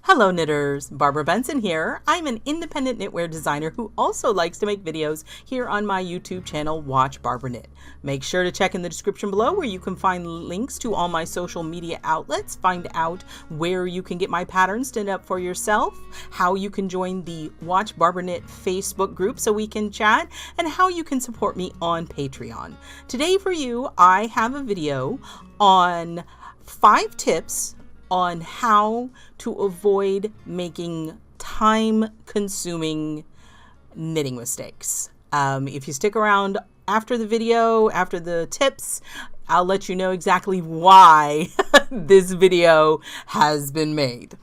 Hello knitters, Barbara Benson here. I'm an independent knitwear designer who also likes to make videos here on my YouTube channel, Watch Barbara Knit. Make sure to check in the description below where you can find links to all my social media outlets, find out where you can get my patterns to knit up for yourself, how you can join the Watch Barbara Knit Facebook group so we can chat, and how you can support me on Patreon. Today for you, I have a video on 5 tips on how to avoid making time-consuming knitting mistakes. If you stick around after the video, after the tips, I'll let you know exactly why this video has been made.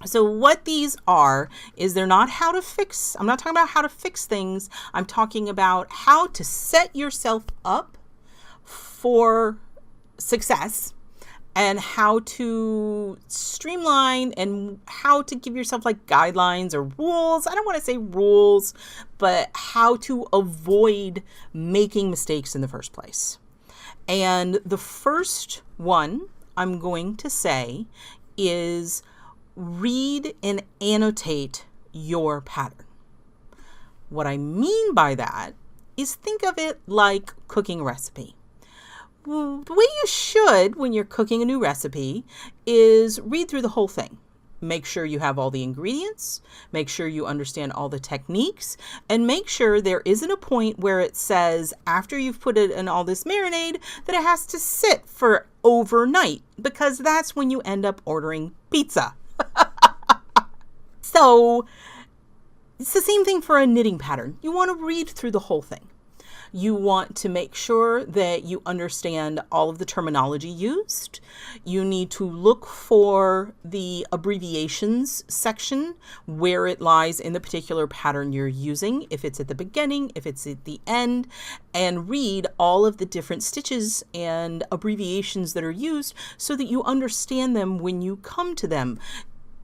So what these are is they're not how to fix, I'm not talking about how to fix things, I'm talking about how to set yourself up for success and how to streamline and how to give yourself like guidelines or rules. I don't want to say rules, but how to avoid making mistakes in the first place. And the first one I'm going to say is read and annotate your pattern. What I mean by that is think of it like cooking a recipe. The way you should when you're cooking a new recipe is read through the whole thing. Make sure you have all the ingredients, make sure you understand all the techniques, and make sure there isn't a point where it says after you've put it in all this marinade that it has to sit for overnight, because that's when you end up ordering pizza. So it's the same thing for a knitting pattern. You want to read through the whole thing. You want to make sure that you understand all of the terminology used. You need to look for the abbreviations section where it lies in the particular pattern you're using, if it's at the beginning, if it's at the end, and read all of the different stitches and abbreviations that are used so that you understand them when you come to them.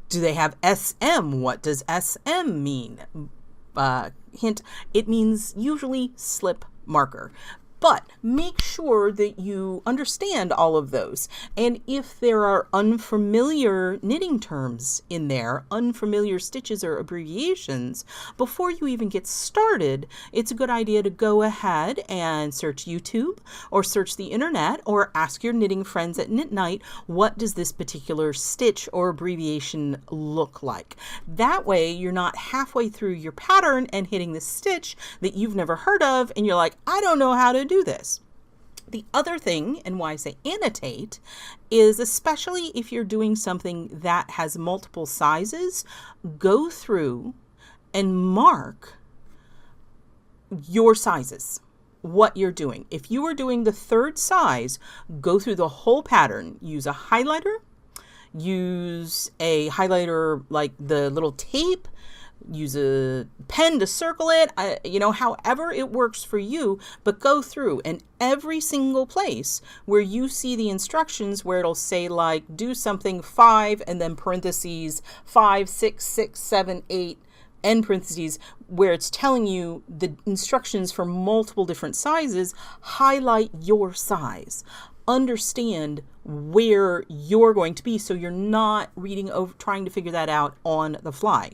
Do they have SM? What does SM mean? Hint, it means usually slip marker. But make sure that you understand all of those. And if there are unfamiliar knitting terms in there, unfamiliar stitches or abbreviations, before you even get started, it's a good idea to go ahead and search YouTube or search the internet or ask your knitting friends at Knit Night, what does this particular stitch or abbreviation look like? That way you're not halfway through your pattern and hitting this stitch that you've never heard of and you're like, I don't know how to do this. The other thing, and why I say annotate, is especially if you're doing something that has multiple sizes, go through and mark your sizes, what you're doing. If you are doing the 3rd size, go through the whole pattern, use a highlighter, use a highlighter like the little tape, use a pen to circle it, however it works for you, but go through and every single place where you see the instructions where it'll say like do something 5 and then parentheses 5, 6, 6, 7, 8, end parentheses, where it's telling you the instructions for multiple different sizes, highlight your size. Understand where you're going to be so you're not reading over, trying to figure that out on the fly.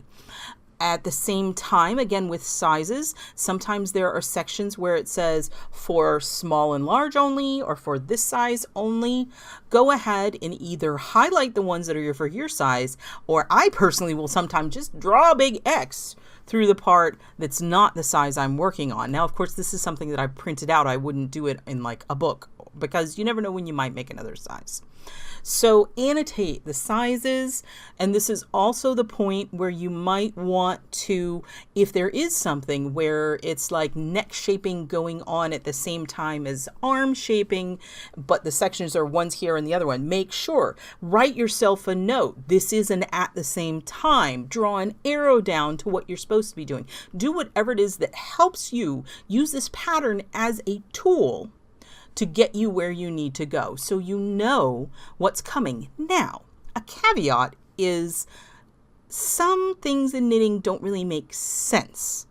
At the same time, again with sizes, sometimes there are sections where it says for small and large only or for this size only. Go ahead and either highlight the ones that are for your size, or I personally will sometimes just draw a big X through the part that's not the size I'm working on. Now, of course, this is something that I printed out. I wouldn't do it in like a book because you never know when you might make another size. So annotate the sizes, and this is also the point where you might want to, if there is something where it's like neck shaping going on at the same time as arm shaping, but the sections are one's here and the other one, make sure, write yourself a note. This is an at the same time. Draw an arrow down to what you're supposed to be doing. Do whatever it is that helps you use this pattern as a tool to get you where you need to go so you know what's coming. Now, a caveat is some things in knitting don't really make sense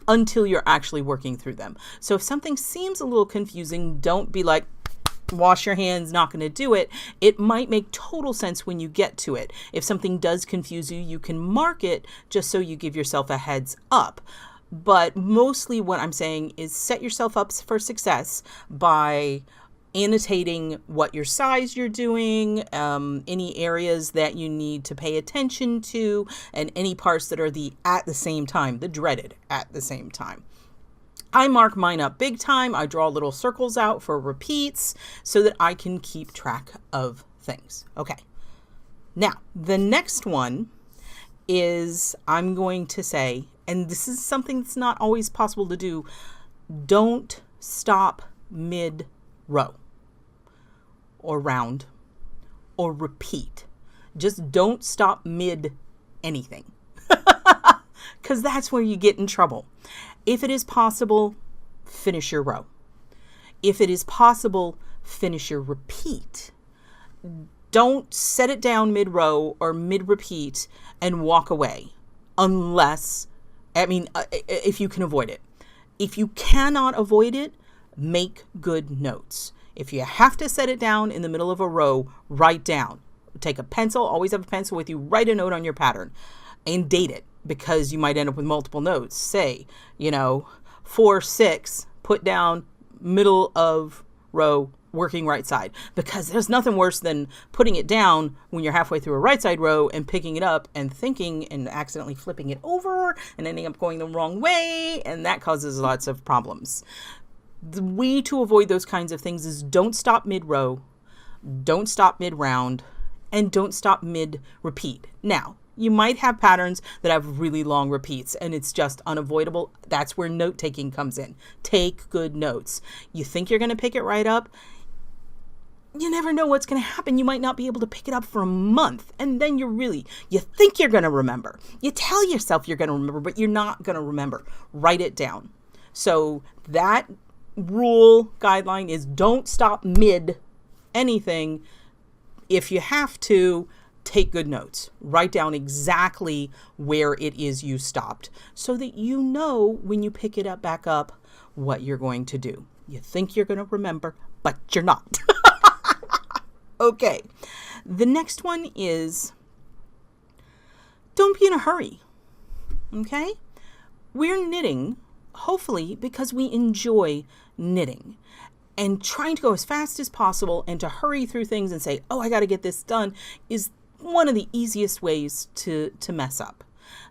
until you're actually working through them. So if something seems a little confusing, don't be like, wash your hands, not going to do it. It might make total sense when you get to it. If something does confuse you, you can mark it just so you give yourself a heads up. But mostly what I'm saying is set yourself up for success by annotating what your size you're doing, any areas that you need to pay attention to, and any parts that are the at the same time, the dreaded at the same time. I mark mine up big time. I draw little circles out for repeats so that I can keep track of things. Okay. Now, the next one is I'm going to say, and this is something that's not always possible to do, don't stop mid-row or round or repeat. Just don't stop mid anything, because that's where you get in trouble. If it is possible, finish your row. If it is possible, finish your repeat. Don't set it down mid-row or mid-repeat and walk away unless, if you can avoid it. If you cannot avoid it, make good notes. If you have to set it down in the middle of a row, write down. Take a pencil, always have a pencil with you, write a note on your pattern and date it, because you might end up with multiple notes. Say, 4-6, put down middle of row, working right side, because there's nothing worse than putting it down when you're halfway through a right side row and picking it up and thinking and accidentally flipping it over and ending up going the wrong way, and that causes lots of problems. The way to avoid those kinds of things is don't stop mid-row, don't stop mid-round, and don't stop mid-repeat. Now, you might have patterns that have really long repeats and it's just unavoidable. That's where note-taking comes in. Take good notes. You think you're going to pick it right up. You never know what's going to happen. You might not be able to pick it up for a month. And then you think you're going to remember. You tell yourself you're going to remember, but you're not going to remember. Write it down. So that rule guideline is don't stop mid anything. If you have to, take good notes. Write down exactly where it is you stopped so that you know when you pick it up back up what you're going to do. You think you're going to remember, but you're not. Okay. The next one is don't be in a hurry. Okay? We're knitting, hopefully, because we enjoy knitting. And trying to go as fast as possible and to hurry through things and say, oh, I got to get this done is one of the easiest ways to mess up.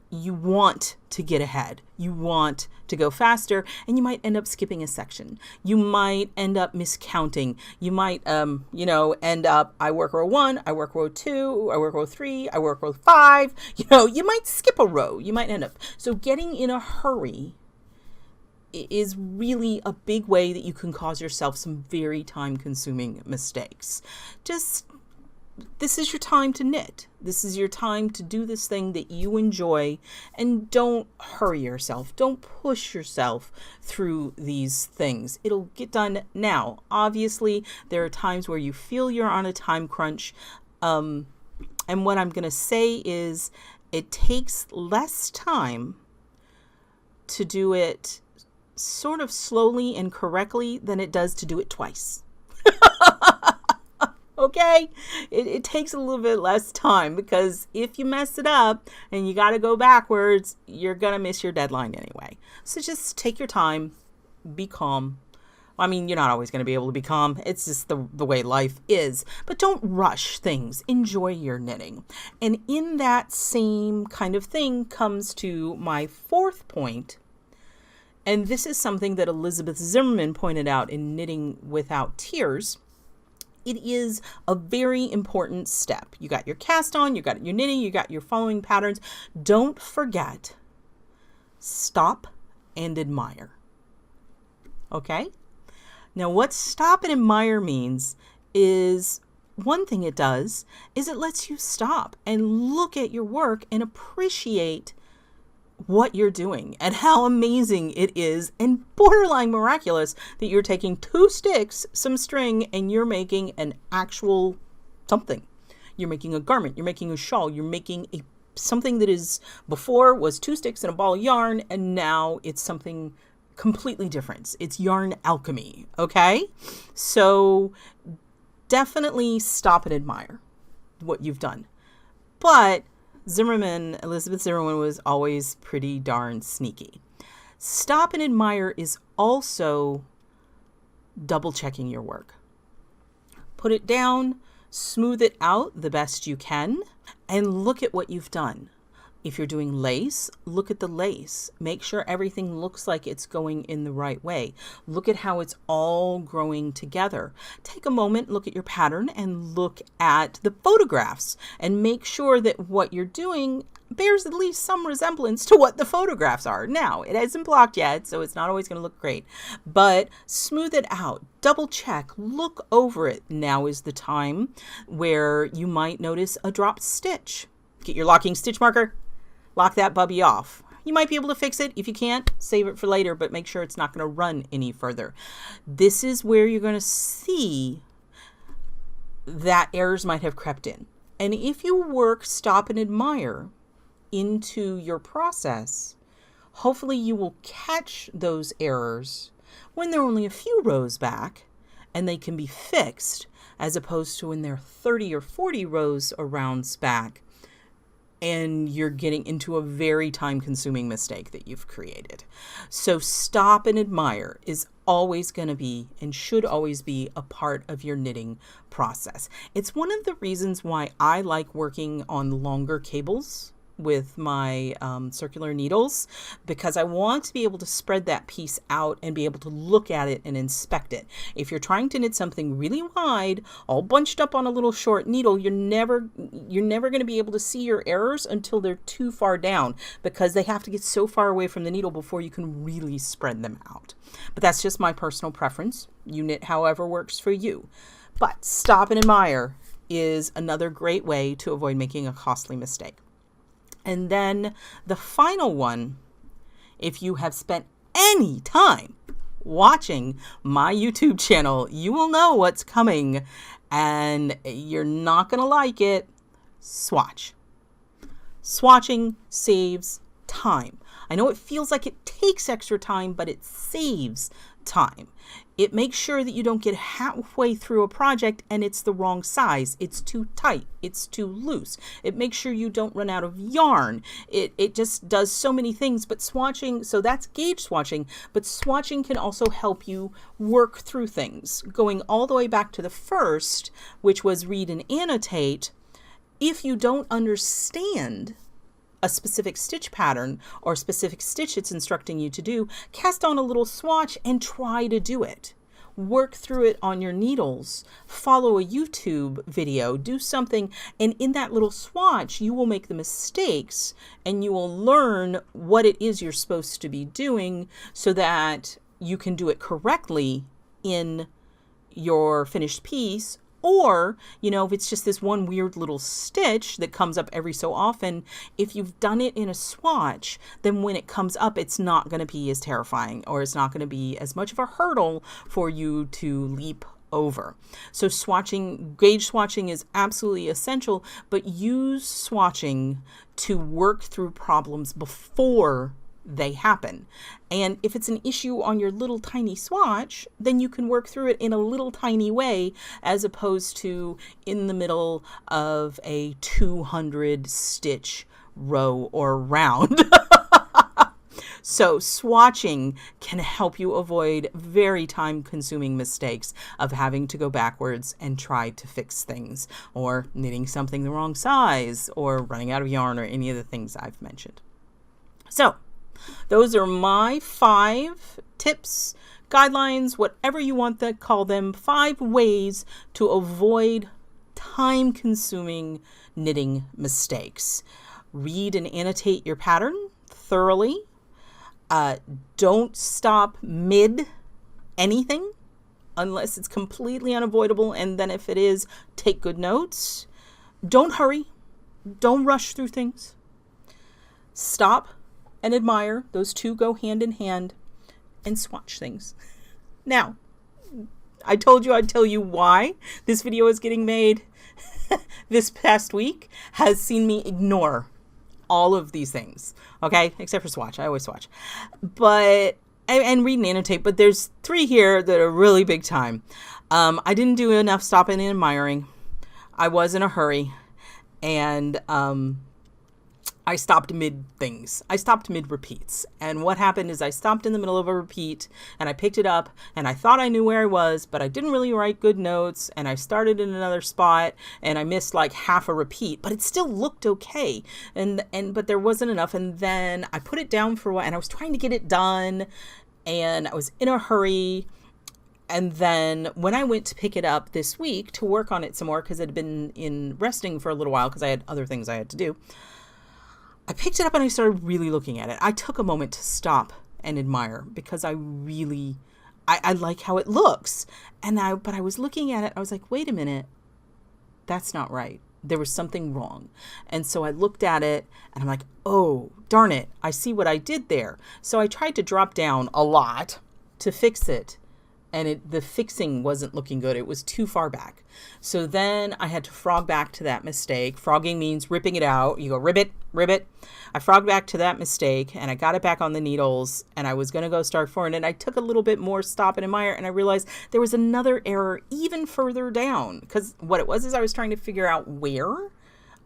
You want to get ahead. You want to go faster, and you might end up skipping a section. You might end up miscounting. You might, end up, I work row 1, I work row 2, I work row 3, I work row 5. You might skip a row. You might end up. So getting in a hurry is really a big way that you can cause yourself some very time-consuming mistakes. This is your time to knit. This is your time to do this thing that you enjoy, and don't hurry yourself. Don't push yourself through these things. It'll get done now. Obviously, there are times where you feel you're on a time crunch. And what I'm going to say is it takes less time to do it sort of slowly and correctly than it does to do it twice. Okay? It takes a little bit less time, because if you mess it up and you got to go backwards, you're going to miss your deadline anyway. So just take your time, be calm. You're not always going to be able to be calm. It's just the way life is. But don't rush things. Enjoy your knitting. And in that same kind of thing comes to my fourth point. And this is something that Elizabeth Zimmerman pointed out in Knitting Without Tears. It is a very important step. You got your cast on, you got your knitting, you got your following patterns. Don't forget, stop and admire. Okay? Now, what stop and admire means is, one thing it does is it lets you stop and look at your work and appreciate what you're doing and how amazing it is and borderline miraculous that you're taking 2 sticks, some string, and you're making an actual something. You're making a garment, you're making a shawl, you're making something that is before was 2 sticks and a ball of yarn, and now it's something completely different. It's yarn alchemy, okay? So definitely stop and admire what you've done. But Elizabeth Zimmerman was always pretty darn sneaky. Stop and admire is also double checking your work. Put it down, smooth it out the best you can, and look at what you've done. If you're doing lace, look at the lace. Make sure everything looks like it's going in the right way. Look at how it's all growing together. Take a moment, look at your pattern, and look at the photographs, and make sure that what you're doing bears at least some resemblance to what the photographs are. Now, it hasn't blocked yet, so it's not always going to look great, but smooth it out, double check, look over it. Now is the time where you might notice a dropped stitch. Get your locking stitch marker, lock that bubby off. You might be able to fix it. If you can't, save it for later, but make sure it's not going to run any further. This is where you're going to see that errors might have crept in. And if you work stop and admire into your process, hopefully you will catch those errors when they're only a few rows back and they can be fixed, as opposed to when they're 30 or 40 rows or rounds back and you're getting into a very time-consuming mistake that you've created. So stop and admire is always going to be and should always be a part of your knitting process. It's one of the reasons why I like working on longer cables with my circular needles, because I want to be able to spread that piece out and be able to look at it and inspect it. If you're trying to knit something really wide, all bunched up on a little short needle, you're never going to be able to see your errors until they're too far down, because they have to get so far away from the needle before you can really spread them out. But that's just my personal preference. You knit however works for you. But stop and admire is another great way to avoid making a costly mistake. And then the final one, if you have spent any time watching my YouTube channel, you will know what's coming and you're not going to like it. Swatch. Swatching saves time. I know it feels like it takes extra time, but it saves time. It makes sure that you don't get halfway through a project and it's the wrong size. It's too tight. It's too loose. It makes sure you don't run out of yarn. It just does so many things. But swatching, so that's gauge swatching, but swatching can also help you work through things. Going all the way back to the first, which was read and annotate. If you don't understand a specific stitch pattern or specific stitch it's instructing you to do, cast on a little swatch and try to do it. Work through it on your needles, follow a YouTube video, do something, and in that little swatch you will make the mistakes and you will learn what it is you're supposed to be doing so that you can do it correctly in your finished piece. Or, you know, if it's just this one weird little stitch that comes up every so often, if you've done it in a swatch, then when it comes up, it's not going to be as terrifying, or it's not going to be as much of a hurdle for you to leap over. So swatching, gauge swatching is absolutely essential, but use swatching to work through problems before they happen. And if it's an issue on your little tiny swatch, then you can work through it in a little tiny way, as opposed to in the middle of a 200 stitch row or round. So swatching can help you avoid very time-consuming mistakes of having to go backwards and try to fix things, or knitting something the wrong size, or running out of yarn, or any of the things I've mentioned. So those are my 5 tips, guidelines, whatever you want to call them, 5 ways to avoid time-consuming knitting mistakes. Read and annotate your pattern thoroughly. Don't stop mid anything unless it's completely unavoidable, and then if it is, take good notes. Don't hurry. Don't rush through things. Stop and admire. Those two go hand in hand. And swatch things. Now, I told you I'd tell you why this video is getting made. This past week has seen me ignore all of these things. Okay? Except for swatch. I always swatch. But and read Nanotape, but there's 3 here that are really big time. I didn't do enough stopping and admiring. I was in a hurry, and I stopped mid things. I stopped mid repeats. And what happened is I stopped in the middle of a repeat and I picked it up and I thought I knew where I was, but I didn't really write good notes, and I started in another spot and I missed like half a repeat, but it still looked okay. But there wasn't enough. And then I put it down for a while and I was trying to get it done and I was in a hurry. And then when I went to pick it up this week to work on it some more, because it had been in resting for a little while because I had other things I had to do, I picked it up and I started really looking at it. I took a moment to stop and admire because I like how it looks. But I was looking at it. I was like, wait a minute, that's not right. There was something wrong. And so I looked at it and I'm like, oh, darn it. I see what I did there. So I tried to drop down a lot to fix it. And the fixing wasn't looking good. It was too far back. So then I had to frog back to that mistake. Frogging means ripping it out. You go ribbit, ribbit. I frogged back to that mistake and I got it back on the needles and I was going to go start forward. And I took a little bit more stop and admire and I realized there was another error even further down. Because what it was is I was trying to figure out where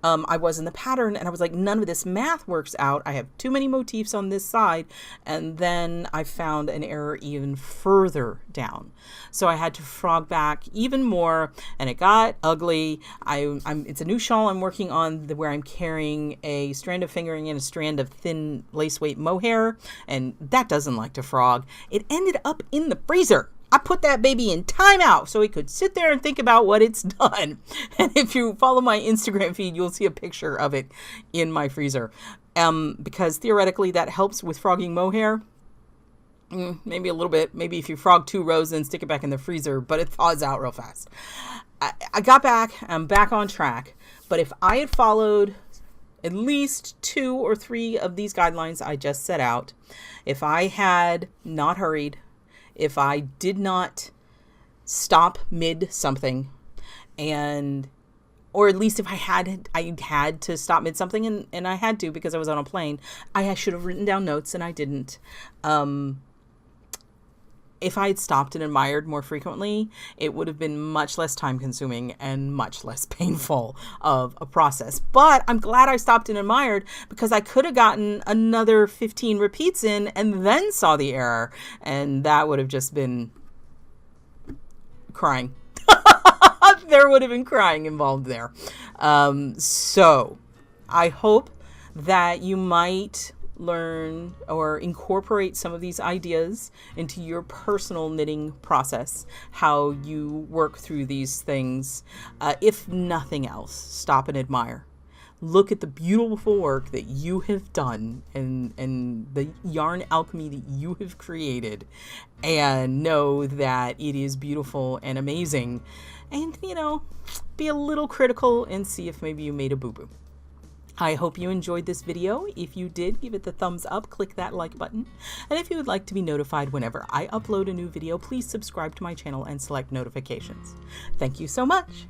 I was in the pattern, and I was like, none of this math works out. I have too many motifs on this side. And then I found an error even further down. So I had to frog back even more, and it got ugly. It's a new shawl I'm working on where I'm carrying a strand of fingering and a strand of thin lace weight mohair, and that doesn't like to frog. It ended up in the freezer. I put that baby in timeout so it could sit there and think about what it's done. And if you follow my Instagram feed, you'll see a picture of it in my freezer. Because theoretically that helps with frogging mohair. Maybe a little bit. Maybe if you frog 2 rows and stick it back in the freezer, but it thaws out real fast. I got back. I'm back on track. But if I had followed at least 2 or 3 of these guidelines I just set out, if I had not hurried, if I did not stop mid something, or at least if I had to stop mid something, and I had to because I was on a plane, I should have written down notes and I didn't. If I had stopped and admired more frequently, it would have been much less time consuming and much less painful of a process. But I'm glad I stopped and admired because I could have gotten another 15 repeats in and then saw the error. And that would have just been crying. There would have been crying involved there. So I hope that you might learn or incorporate some of these ideas into your personal knitting process, how you work through these things. If nothing else, stop and admire. Look at the beautiful work that you have done and the yarn alchemy that you have created, and know that it is beautiful and amazing. And, be a little critical and see if maybe you made a boo-boo. I hope you enjoyed this video. If you did, give it the thumbs up, click that like button. And if you would like to be notified whenever I upload a new video, please subscribe to my channel and select notifications. Thank you so much.